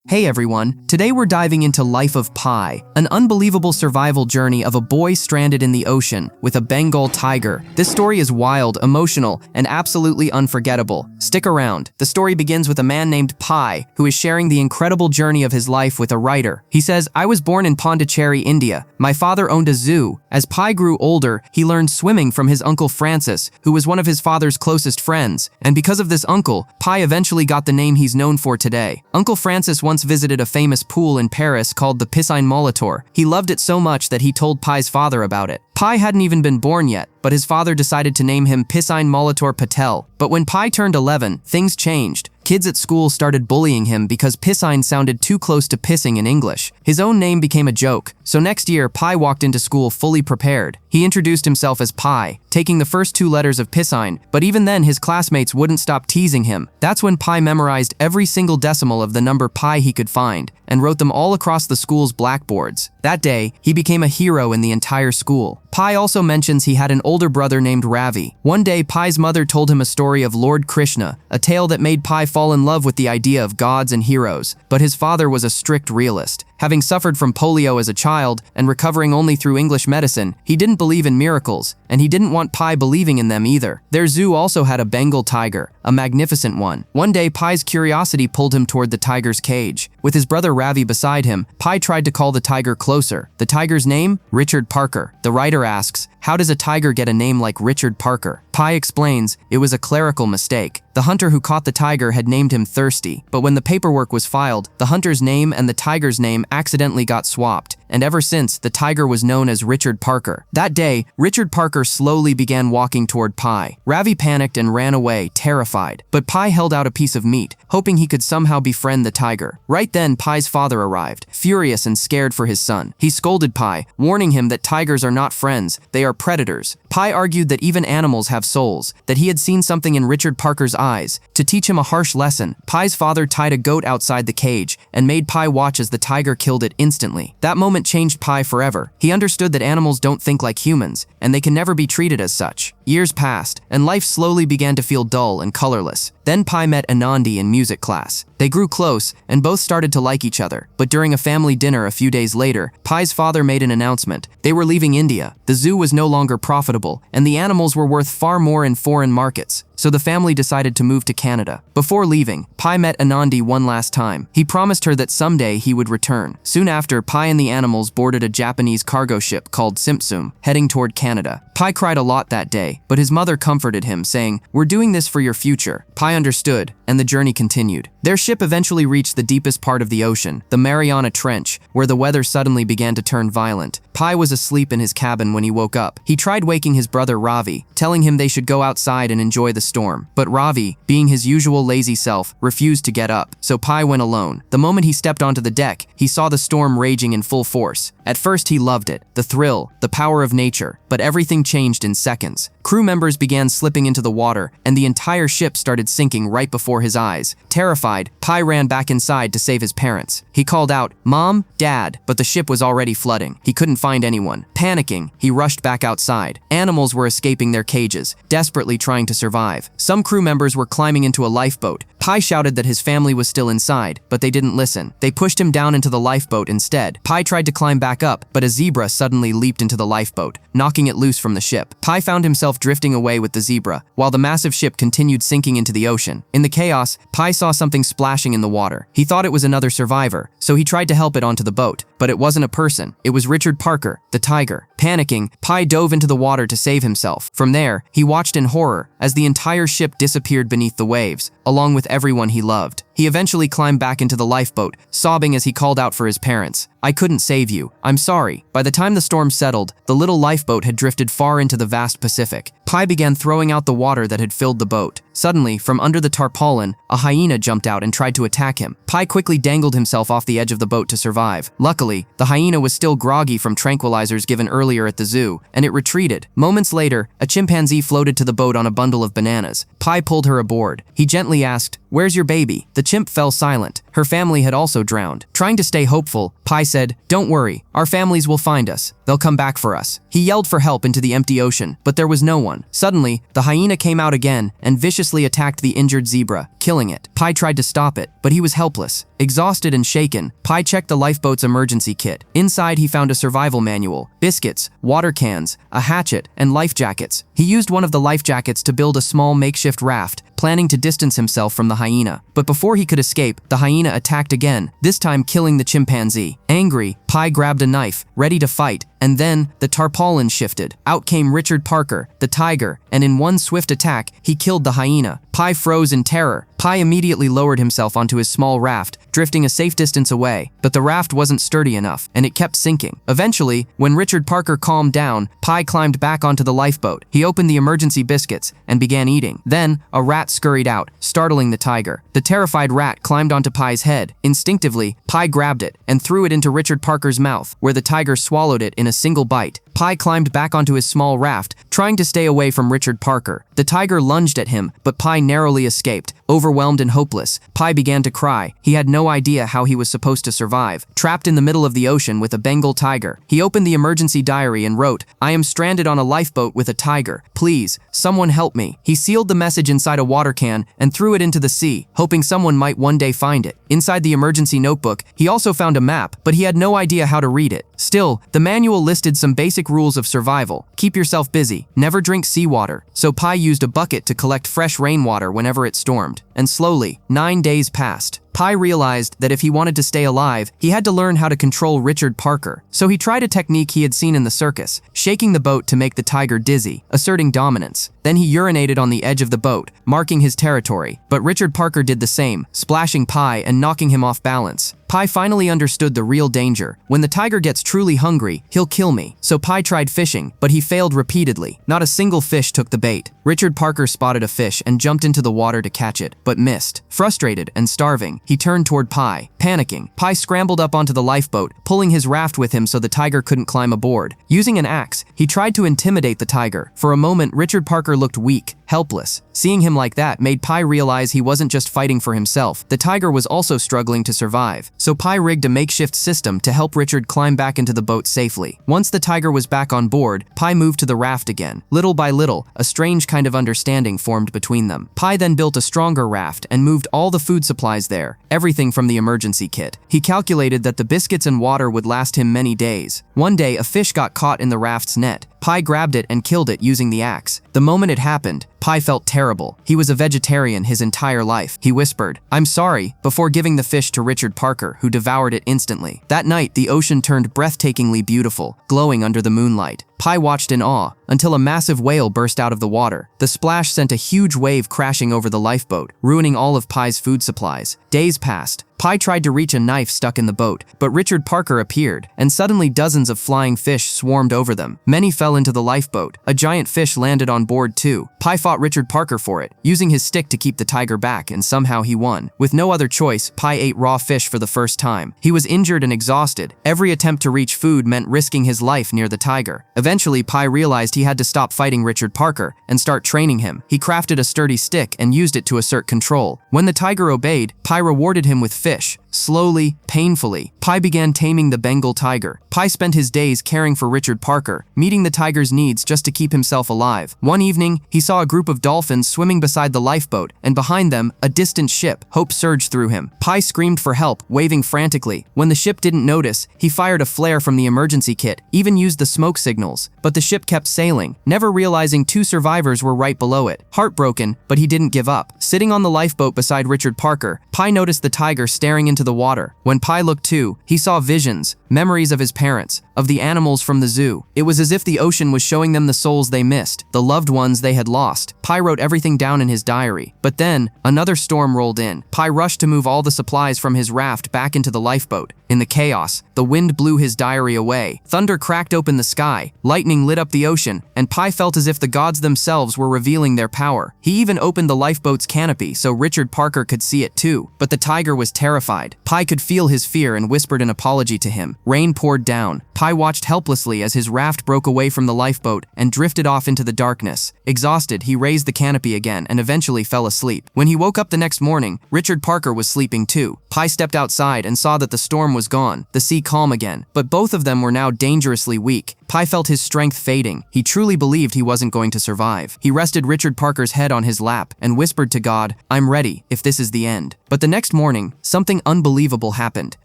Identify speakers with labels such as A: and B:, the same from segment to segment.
A: Hey everyone, today we're diving into Life of Pi, an unbelievable survival journey of a boy stranded in the ocean with a Bengal tiger. This story is wild, emotional, and absolutely unforgettable. Stick around. The story begins with a man named Pi, who is sharing the incredible journey of his life with a writer. He says, "I was born in Pondicherry, India. My father owned a zoo. As Pi grew older, he learned swimming from his uncle Francis, who was one of his father's closest friends. And because of this uncle, Pi eventually got the name he's known for today. Uncle Francis once visited a famous pool in Paris called the Piscine Molitor. He loved it so much that he told Pi's father about it. Pi hadn't even been born yet, but his father decided to name him Piscine Molitor Patel. But when Pi turned 11, things changed. Kids at school started bullying him because piscine sounded too close to pissing in English. His own name became a joke, so next year Pi walked into school fully prepared. He introduced himself as Pi, taking the first two letters of piscine, but even then his classmates wouldn't stop teasing him. That's when Pi memorized every single decimal of the number pi he could find and wrote them all across the school's blackboards. That day, he became a hero in the entire school. Pi also mentions he had an older brother named Ravi. One day, Pi's mother told him a story of Lord Krishna, a tale that made Pi fall in love with the idea of gods and heroes. But his father was a strict realist. Having suffered from polio as a child and recovering only through English medicine, he didn't believe in miracles, and he didn't want Pi believing in them either. Their zoo also had a Bengal tiger, a magnificent one. One day, Pi's curiosity pulled him toward the tiger's cage. With his brother Ravi beside him, Pi tried to call the tiger closer. The tiger's name? Richard Parker. The writer asks, "How does a tiger get a name like Richard Parker?" Pi explains, it was a clerical mistake. The hunter who caught the tiger had named him Thirsty, but when the paperwork was filed, the hunter's name and the tiger's name accidentally got swapped, and ever since, the tiger was known as Richard Parker. That day, Richard Parker slowly began walking toward Pi. Ravi panicked and ran away, terrified, but Pi held out a piece of meat, hoping he could somehow befriend the tiger. Right then, Pi's father arrived, furious and scared for his son. He scolded Pi, warning him that tigers are not friends, they are predators. Pi argued that even animals have souls, that he had seen something in Richard Parker's eyes. To teach him a harsh lesson, Pi's father tied a goat outside the cage and made Pi watch as the tiger killed it instantly. That moment changed Pi forever. He understood that animals don't think like humans, and they can never be treated as such. Years passed, and life slowly began to feel dull and colorless. Then Pi met Anandi in music class. They grew close, and both started to like each other. But during a family dinner a few days later, Pi's father made an announcement. They were leaving India. The zoo was no longer profitable, and the animals were worth far more in foreign markets. So the family decided to move to Canada. Before leaving, Pi met Anandi one last time. He promised her that someday he would return. Soon after, Pi and the animals boarded a Japanese cargo ship called Simpsum, heading toward Canada. Pi cried a lot that day, but his mother comforted him, saying, "We're doing this for your future." Pi understood, and the journey continued. Their ship eventually reached the deepest part of the ocean, the Mariana Trench, where the weather suddenly began to turn violent. Pi was asleep in his cabin when he woke up. He tried waking his brother Ravi, telling him they should go outside and enjoy the storm. But Ravi, being his usual lazy self, refused to get up, so Pi went alone. The moment he stepped onto the deck, he saw the storm raging in full force. At first he loved it, the thrill, the power of nature, but everything changed in seconds. Crew members began slipping into the water, and the entire ship started sinking right before his eyes. Terrified, Pi ran back inside to save his parents. He called out, "Mom, Dad," but the ship was already flooding. He couldn't find anyone. Panicking, he rushed back outside. Animals were escaping their cages, desperately trying to survive. Some crew members were climbing into a lifeboat. Pi shouted that his family was still inside, but they didn't listen. They pushed him down into the lifeboat instead. Pi tried to climb back up, but a zebra suddenly leaped into the lifeboat, knocking it loose from the ship. Pi found himself drifting away with the zebra, while the massive ship continued sinking into the ocean. In the chaos, Pi saw something splashing in the water. He thought it was another survivor, so he tried to help it onto the boat. But it wasn't a person. It was Richard Parker, the tiger. Panicking, Pi dove into the water to save himself. From there, he watched in horror as the entire ship disappeared beneath the waves, along with everyone he loved. He eventually climbed back into the lifeboat, sobbing as he called out for his parents. "I couldn't save you. I'm sorry." By the time the storm settled, the little lifeboat had drifted far into the vast Pacific. Pi began throwing out the water that had filled the boat. Suddenly, from under the tarpaulin, a hyena jumped out and tried to attack him. Pi quickly dangled himself off the edge of the boat to survive. Luckily, the hyena was still groggy from tranquilizers given earlier at the zoo, and it retreated. Moments later, a chimpanzee floated to the boat on a bundle of bananas. Pi pulled her aboard. He gently asked, "Where's your baby?" The chimp fell silent, Her family had also drowned. Trying to stay hopeful, Pi said, "Don't worry, our families will find us. They'll come back for us." He yelled for help into the empty ocean, but there was no one. Suddenly, the hyena came out again and viciously attacked the injured zebra, killing it. Pi tried to stop it, but he was helpless. Exhausted and shaken, Pi checked the lifeboat's emergency kit. Inside, he found a survival manual, biscuits, water cans, a hatchet, and life jackets. He used one of the life jackets to build a small makeshift raft, planning to distance himself from the hyena. But before he could escape, the hyena attacked again, this time killing the chimpanzee. Angry, Pi grabbed a knife, ready to fight, and then the tarpaulin shifted. Out came Richard Parker, the tiger, and in one swift attack, he killed the hyena. Pi froze in terror. Pi immediately lowered himself onto his small raft, drifting a safe distance away, but the raft wasn't sturdy enough, and it kept sinking. Eventually, when Richard Parker calmed down, Pi climbed back onto the lifeboat. He opened the emergency biscuits and began eating. Then, a rat scurried out, startling the tiger. The terrified rat climbed onto Pi's head. Instinctively, Pi grabbed it and threw it into Richard Parker's mouth, where the tiger swallowed it in a single bite. Pi climbed back onto his small raft, trying to stay away from Richard Parker. The tiger lunged at him, but Pi narrowly escaped. Overwhelmed and hopeless, Pi began to cry. He had no idea how he was supposed to survive. Trapped in the middle of the ocean with a Bengal tiger, he opened the emergency diary and wrote, "I am stranded on a lifeboat with a tiger. Please, someone help me." He sealed the message inside a water can and threw it into the sea, hoping someone might one day find it. Inside the emergency notebook, he also found a map, but he had no idea how to read it. Still, the manual listed some basic rules of survival. Keep yourself busy. Never drink seawater. So Pi used a bucket to collect fresh rainwater whenever it stormed. And slowly, 9 days passed. Pi realized that if he wanted to stay alive, he had to learn how to control Richard Parker. So he tried a technique he had seen in the circus, shaking the boat to make the tiger dizzy, asserting dominance. Then he urinated on the edge of the boat, marking his territory. But Richard Parker did the same, splashing Pi and knocking him off balance. Pi finally understood the real danger. When the tiger gets truly hungry, he'll kill me. So Pi tried fishing, but he failed repeatedly. Not a single fish took the bait. Richard Parker spotted a fish and jumped into the water to catch it, but missed. Frustrated and starving, he turned toward Pi. Panicking, Pi scrambled up onto the lifeboat, pulling his raft with him so the tiger couldn't climb aboard. Using an axe, he tried to intimidate the tiger. For a moment, Richard Parker looked weak, helpless. Seeing him like that made Pi realize he wasn't just fighting for himself. The tiger was also struggling to survive. So Pi rigged a makeshift system to help Richard climb back into the boat safely. Once the tiger was back on board, Pi moved to the raft again. Little by little, a strange kind of understanding formed between them. Pi then built a stronger raft and moved all the food supplies there, everything from the emergency kit. He calculated that the biscuits and water would last him many days. One day, a fish got caught in the raft's net. Pi grabbed it and killed it using the axe. The moment it happened, Pi felt terrible. He was a vegetarian his entire life. He whispered, "I'm sorry," before giving the fish to Richard Parker, who devoured it instantly. That night, the ocean turned breathtakingly beautiful, glowing under the moonlight. Pi watched in awe until a massive whale burst out of the water. The splash sent a huge wave crashing over the lifeboat, ruining all of Pi's food supplies. Days passed. Pi tried to reach a knife stuck in the boat, but Richard Parker appeared, and suddenly dozens of flying fish swarmed over them. Many fell into the lifeboat. A giant fish landed on board too. Pi fought Richard Parker for it, using his stick to keep the tiger back, and somehow he won. With no other choice, Pi ate raw fish for the first time. He was injured and exhausted. Every attempt to reach food meant risking his life near the tiger. Eventually, Pi realized he had to stop fighting Richard Parker and start training him. He crafted a sturdy stick and used it to assert control. When the tiger obeyed, Pi rewarded him with fish. Slowly, painfully, Pi began taming the Bengal tiger. Pi spent his days caring for Richard Parker, meeting the tiger's needs just to keep himself alive. One evening, he saw a group of dolphins swimming beside the lifeboat, and behind them, a distant ship. Hope surged through him. Pi screamed for help, waving frantically. When the ship didn't notice, he fired a flare from the emergency kit, even used the smoke signals. But the ship kept sailing, never realizing 2 survivors were right below it. Heartbroken, but he didn't give up. Sitting on the lifeboat beside Richard Parker, Pi noticed the tiger staring into the water. When Pi looked too, he saw visions, memories of his parents, of the animals from the zoo. It was as if the ocean was showing them the souls they missed, the loved ones they had lost. Pi wrote everything down in his diary. But then, another storm rolled in. Pi rushed to move all the supplies from his raft back into the lifeboat. In the chaos, the wind blew his diary away. Thunder cracked open the sky, lightning lit up the ocean, and Pi felt as if the gods themselves were revealing their power. He even opened the lifeboat's canopy so Richard Parker could see it too. But the tiger was terrified. Pi could feel his fear and whispered an apology to him. Rain poured down. Pi watched helplessly as his raft broke away from the lifeboat and drifted off into the darkness. Exhausted, he raised the canopy again and eventually fell asleep. When he woke up the next morning, Richard Parker was sleeping too. Pi stepped outside and saw that the storm was gone, the sea calm again, but both of them were now dangerously weak. Pi felt his strength fading. He truly believed he wasn't going to survive. He rested Richard Parker's head on his lap and whispered to God, "I'm ready, if this is the end." But the next morning, something unbelievable happened.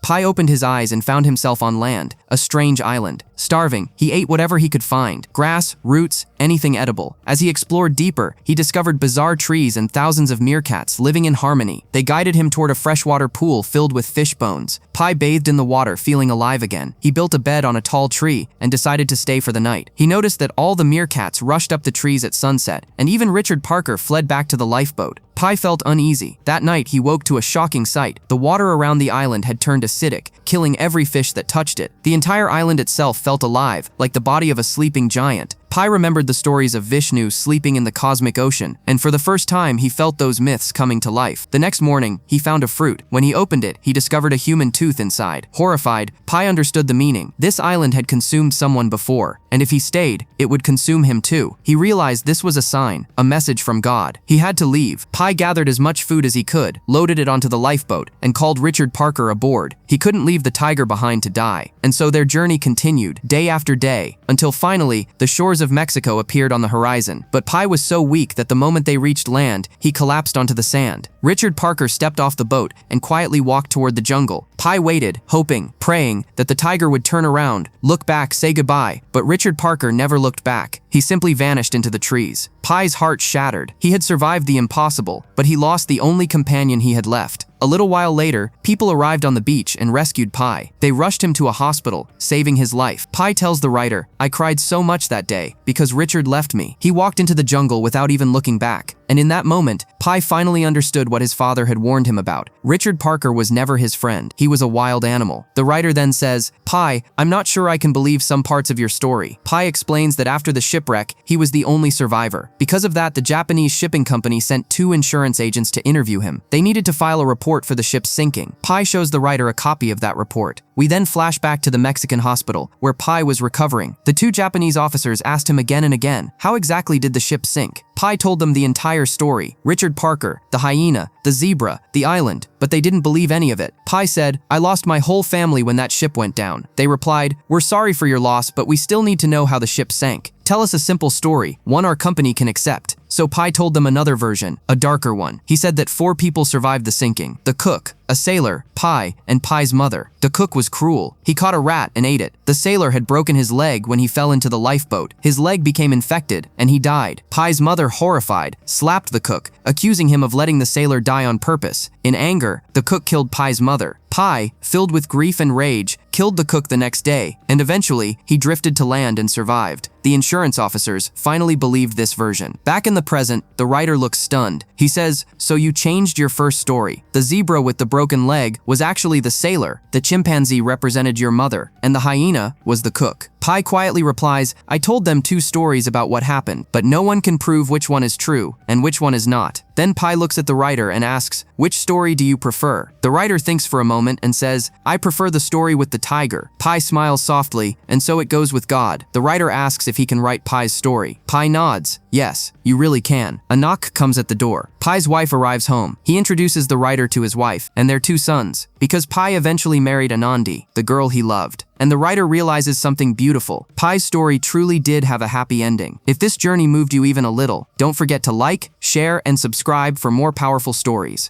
A: Pi opened his eyes and found himself on land, a strange island. Starving, he ate whatever he could find, grass, roots, anything edible. As he explored deeper, he discovered bizarre trees and thousands of meerkats living in harmony. They guided him toward a freshwater pool filled with fish bones. Pi bathed in the water, feeling alive again. He built a bed on a tall tree and decided to stay for the night. He noticed that all the meerkats rushed up the trees at sunset, and even Richard Parker fled back to the lifeboat. Pi felt uneasy. That night, he woke to a shocking sight. The water around the island had turned acidic, killing every fish that touched it. The entire island itself felt alive, like the body of a sleeping giant. Pi remembered the stories of Vishnu sleeping in the cosmic ocean, and for the first time, he felt those myths coming to life. The next morning, he found a fruit. When he opened it, he discovered a human tooth inside. Horrified, Pi understood the meaning. This island had consumed someone before, and if he stayed, it would consume him too. He realized this was a sign, a message from God. He had to leave. Pi gathered as much food as he could, loaded it onto the lifeboat, and called Richard Parker aboard. He couldn't leave the tiger behind to die, and so their journey continued, day after day, until finally, the shores of Mexico appeared on the horizon. But Pi was so weak that the moment they reached land, he collapsed onto the sand. Richard Parker stepped off the boat and quietly walked toward the jungle. Pi waited, hoping, praying that the tiger would turn around, look back, say goodbye, but Richard Parker never looked back. He simply vanished into the trees. Pi's heart shattered. He had survived the impossible, but he lost the only companion he had left. A little while later, people arrived on the beach and rescued Pi. They rushed him to a hospital, saving his life. Pi tells the writer, "I cried so much that day because Richard left me." He walked into the jungle without even looking back. And in that moment, Pi finally understood what his father had warned him about. Richard Parker was never his friend. He was a wild animal. The writer then says, "Pi, I'm not sure I can believe some parts of your story." Pi explains that after the shipwreck, he was the only survivor. Because of that, the Japanese shipping company sent 2 insurance agents to interview him. They needed to file a report for the ship's sinking. Pi shows the writer a copy of that report. We then flash back to the Mexican hospital, where Pi was recovering. The 2 Japanese officers asked him again and again, how exactly did the ship sink? Pi told them the entire story. Richard Parker, the hyena, the zebra, the island, but they didn't believe any of it. Pi said, "I lost my whole family when that ship went down." They replied, "We're sorry for your loss, but we still need to know how the ship sank. Tell us a simple story, one our company can accept." So Pi told them another version, a darker one. He said that 4 people survived the sinking: the cook, a sailor, Pi, and Pi's mother. The cook was cruel. He caught a rat and ate it. The sailor had broken his leg when he fell into the lifeboat. His leg became infected, and he died. Pi's mother, horrified, slapped the cook, accusing him of letting the sailor die on purpose. In anger, the cook killed Pi's mother. Pi, filled with grief and rage, killed the cook the next day, and eventually, he drifted to land and survived. The insurance officers finally believed this version. Back in the present, the writer looks stunned. He says, "So you changed your first story. The zebra with the broken leg was actually the sailor, the chimpanzee represented your mother, and the hyena was the cook." Pi quietly replies, "I told them 2 stories about what happened, but no one can prove which one is true and which one is not." Then Pi looks at the writer and asks, "Which story do you prefer?" The writer thinks for a moment and says, "I prefer the story with the tiger." Pi smiles softly, and so it goes with God. The writer asks if he can write Pi's story. Pi nods. "Yes, you really can." A knock comes at the door. Pi's wife arrives home. He introduces the writer to his wife and their 2 sons, because Pi eventually married Anandi, the girl he loved. And the writer realizes something beautiful. Pi's story truly did have a happy ending. If this journey moved you even a little, don't forget to like, share, and subscribe for more powerful stories.